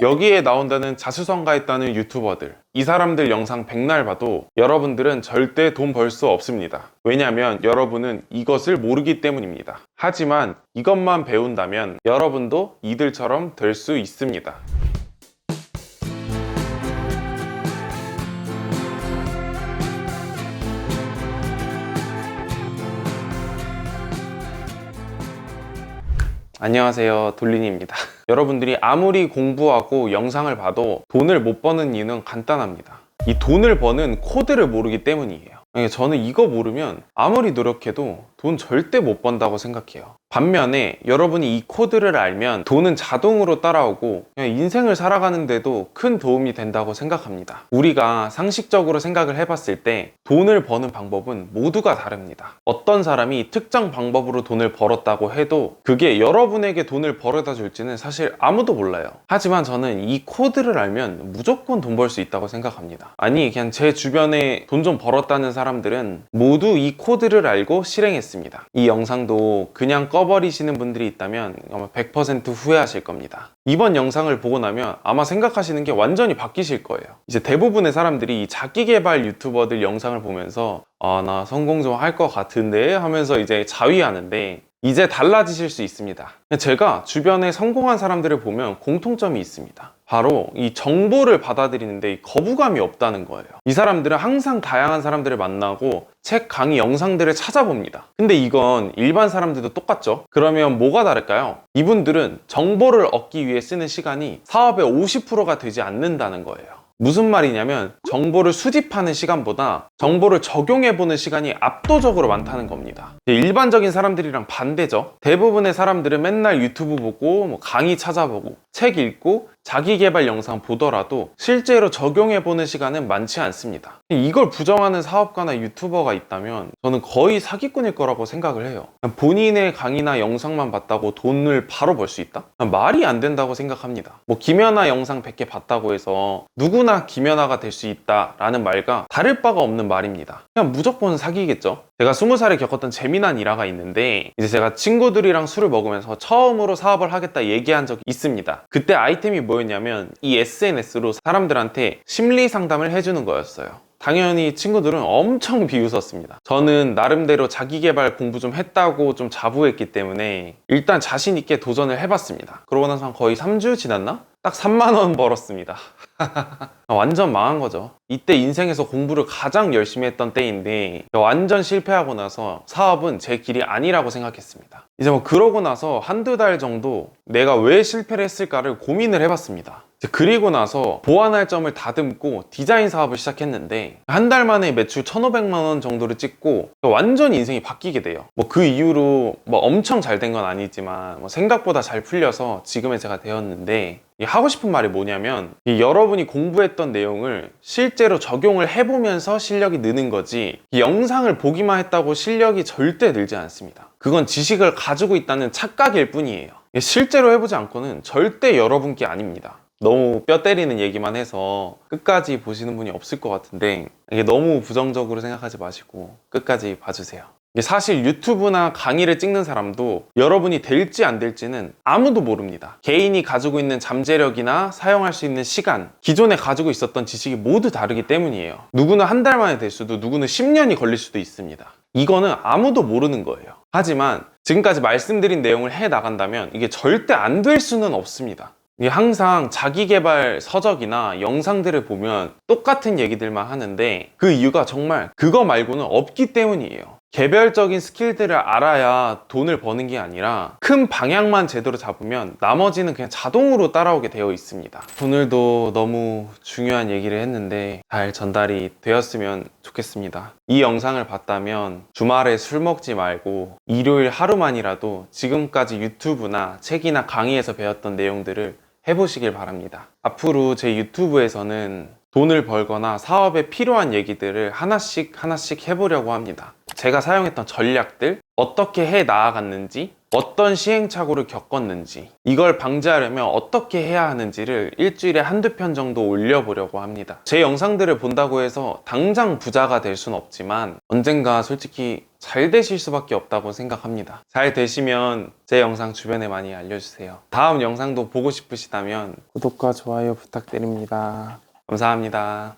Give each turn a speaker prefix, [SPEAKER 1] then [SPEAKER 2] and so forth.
[SPEAKER 1] 여기에 나온다는 자수성가했다는 유튜버들, 이 사람들 영상 백날 봐도 여러분들은 절대 돈 벌 수 없습니다. 왜냐하면 여러분은 이것을 모르기 때문입니다. 하지만 이것만 배운다면 여러분도 이들처럼 될 수 있습니다. 안녕하세요, 돌린이입니다. 여러분들이 아무리 공부하고 영상을 봐도 돈을 못 버는 이유는 간단합니다. 이 돈을 버는 코드를 모르기 때문이에요. 저는 이거 모르면 아무리 노력해도 돈 절대 못 번다고 생각해요. 반면에 여러분이 이 코드를 알면 돈은 자동으로 따라오고 그냥 인생을 살아가는데도 큰 도움이 된다고 생각합니다. 우리가 상식적으로 생각을 해봤을 때 돈을 버는 방법은 모두가 다릅니다. 어떤 사람이 특정 방법으로 돈을 벌었다고 해도 그게 여러분에게 돈을 벌어다 줄지는 사실 아무도 몰라요. 하지만 저는 이 코드를 알면 무조건 돈 벌 수 있다고 생각합니다. 아니, 그냥 제 주변에 돈 좀 벌었다는 사람들은 모두 이 코드를 알고 실행했습니다. 이 영상도 그냥 꺼버리시는 분들이 있다면 아마 100% 후회하실 겁니다. 이번 영상을 보고 나면 아마 생각하시는 게 완전히 바뀌실 거예요. 이제 대부분의 사람들이 이 자기계발 유튜버들 영상을 보면서 나 성공 좀 할 것 같은데 하면서 이제 자위하는데 이제 달라지실 수 있습니다. 제가 주변에 성공한 사람들을 보면 공통점이 있습니다. 바로 이 정보를 받아들이는데 이 거부감이 없다는 거예요. 이 사람들은 항상 다양한 사람들을 만나고 책, 강의, 영상들을 찾아봅니다. 근데 이건 일반 사람들도 똑같죠? 그러면 뭐가 다를까요? 이분들은 정보를 얻기 위해 쓰는 시간이 사업의 50%가 되지 않는다는 거예요. 무슨 말이냐면 정보를 수집하는 시간보다 정보를 적용해보는 시간이 압도적으로 많다는 겁니다. 일반적인 사람들이랑 반대죠. 대부분의 사람들은 맨날 유튜브 보고 강의 찾아보고 책 읽고 자기계발 영상 보더라도 실제로 적용해보는 시간은 많지 않습니다. 이걸 부정하는 사업가나 유튜버가 있다면 저는 거의 사기꾼일 거라고 생각을 해요. 본인의 강의나 영상만 봤다고 돈을 바로 벌 수 있다? 말이 안 된다고 생각합니다. 김연아 영상 100개 봤다고 해서 누구나 김연아가 될 수 있다라는 말과 다를 바가 없는 말입니다. 그냥 무조건 사기겠죠. 제가 20살에 겪었던 재미난 일화가 있는데 이제 제가 친구들이랑 술을 먹으면서 처음으로 사업을 하겠다 얘기한 적이 있습니다. 그때 아이템이 뭐였냐면 이 SNS로 사람들한테 심리 상담을 해주는 거였어요. 당연히 친구들은 엄청 비웃었습니다. 저는 나름대로 자기계발 공부 좀 했다고 좀 자부했기 때문에 일단 자신 있게 도전을 해봤습니다. 그러고 나서 거의 3주 지났나? 딱 3만 원 벌었습니다. 완전 망한 거죠. 이때 인생에서 공부를 가장 열심히 했던 때인데 완전 실패하고 나서 사업은 제 길이 아니라고 생각했습니다. 이제 그러고 나서 한두 달 정도 내가 왜 실패를 했을까를 고민을 해봤습니다. 그리고 나서 보완할 점을 다듬고 디자인 사업을 시작했는데 한 달 만에 매출 1,500만 원 정도를 찍고 완전 인생이 바뀌게 돼요. 그 이후로 엄청 잘 된 건 아니지만 생각보다 잘 풀려서 지금의 제가 되었는데 하고 싶은 말이 뭐냐면 여러분이 공부했던 내용을 실제로 적용을 해보면서 실력이 느는 거지 이 영상을 보기만 했다고 실력이 절대 늘지 않습니다. 그건 지식을 가지고 있다는 착각일 뿐이에요. 실제로 해보지 않고는 절대 여러분 게 아닙니다. 너무 뼈 때리는 얘기만 해서 끝까지 보시는 분이 없을 것 같은데 이게 너무 부정적으로 생각하지 마시고 끝까지 봐주세요. 사실 유튜브나 강의를 찍는 사람도 여러분이 될지 안 될지는 아무도 모릅니다. 개인이 가지고 있는 잠재력이나 사용할 수 있는 시간, 기존에 가지고 있었던 지식이 모두 다르기 때문이에요. 누구는 한 달 만에 될 수도 누구는 10년이 걸릴 수도 있습니다. 이거는 아무도 모르는 거예요. 하지만 지금까지 말씀드린 내용을 해 나간다면 이게 절대 안 될 수는 없습니다. 항상 자기계발 서적이나 영상들을 보면 똑같은 얘기들만 하는데 그 이유가 정말 그거 말고는 없기 때문이에요. 개별적인 스킬들을 알아야 돈을 버는 게 아니라 큰 방향만 제대로 잡으면 나머지는 그냥 자동으로 따라오게 되어 있습니다. 오늘도 너무 중요한 얘기를 했는데 잘 전달이 되었으면 좋겠습니다. 이 영상을 봤다면 주말에 술 먹지 말고 일요일 하루만이라도 지금까지 유튜브나 책이나 강의에서 배웠던 내용들을 해보시길 바랍니다. 앞으로 제 유튜브에서는 돈을 벌거나 사업에 필요한 얘기들을 하나씩 해보려고 합니다. 제가 사용했던 전략들, 어떻게 해 나아갔는지, 어떤 시행착오를 겪었는지, 이걸 방지하려면 어떻게 해야 하는지를 일주일에 한두 편 정도 올려보려고 합니다. 제 영상들을 본다고 해서 당장 부자가 될 순 없지만 언젠가 솔직히 잘 되실 수밖에 없다고 생각합니다. 잘 되시면 제 영상 주변에 많이 알려주세요. 다음 영상도 보고 싶으시다면 구독과 좋아요 부탁드립니다. 감사합니다.